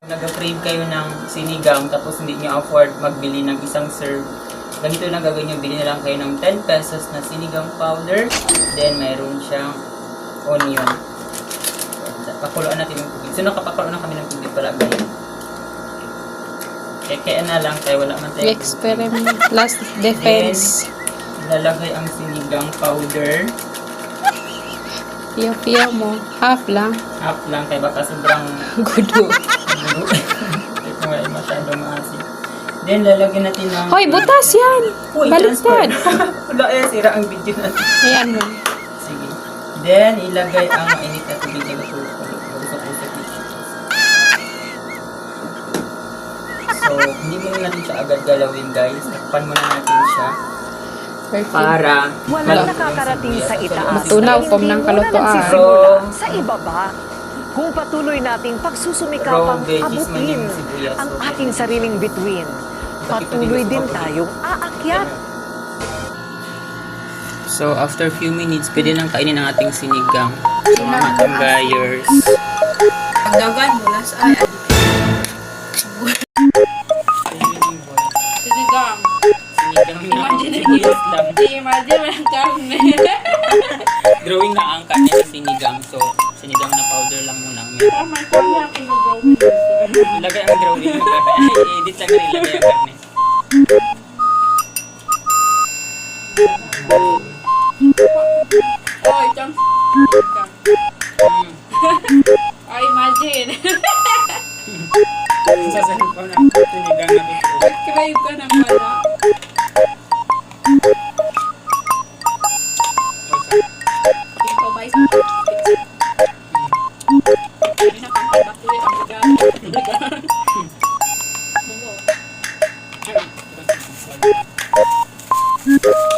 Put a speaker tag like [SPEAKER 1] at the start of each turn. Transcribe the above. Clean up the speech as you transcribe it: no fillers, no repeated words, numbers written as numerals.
[SPEAKER 1] Nag-crave kayo ng sinigang tapos hindi nyo afford magbili ng isang serve. Ganito lang gagawin nyo, bili na lang kayo ng 10 pesos na sinigang powder. Then mayroon siyang onion. Pakuluan natin yung tubig. So nakapakuluan na kami ng tubig pala ganyan. Kaya na lang tayo, wala man tayo.
[SPEAKER 2] Experiment. Last defense.
[SPEAKER 1] Then, ilalagay ang sinigang powder.
[SPEAKER 2] Piyo-piyo mo. Half lang.
[SPEAKER 1] Half lang, kaya baka sobrang
[SPEAKER 2] Gudo.
[SPEAKER 1] ito nga ay masyadong maasin. Then, lalagyan natin ng...
[SPEAKER 2] Hoy, butas yan!
[SPEAKER 1] Uy,
[SPEAKER 2] Baliktad!
[SPEAKER 1] Wala eh, sira ang video natin.
[SPEAKER 2] Ayan mo.
[SPEAKER 1] Sige. Then, ilagay ang mainit na tubig na usok-usok. So, hindi muna natin siya agad galawin, guys. Takpan muna natin siya para
[SPEAKER 3] walang nakakarating sa itaas.
[SPEAKER 2] Matunaw, kom ng kalutuan.
[SPEAKER 3] Nagsisimula sa ibaba. Kung patuloy nating pagsusumikapang abutin ang ating sariling bituin, patuloy din tayong aakyat.
[SPEAKER 1] So, after few minutes, pwede nang kainin ang ating sinigang. So, mga tambayers.
[SPEAKER 2] Pagdagan mo, nas ay. Sinigang.
[SPEAKER 1] Sinigang lang.
[SPEAKER 2] Imagine mo ng karne.
[SPEAKER 1] Drawing na ang kanya sa sinigang. So, sinigang na powder lang muna ang meron.
[SPEAKER 2] Oh my God, ako nag-drawing.
[SPEAKER 1] Ilagay ang drawing na karne. Ay, edit lang rin ilagay ang karne.
[SPEAKER 2] Oh, itong... Oh, imagine.
[SPEAKER 1] Sasahin ko na sinigang na bito.
[SPEAKER 2] Crave ka ng wala. Improvise. Hindi na kang pagbakulit ang bigang. Bungo.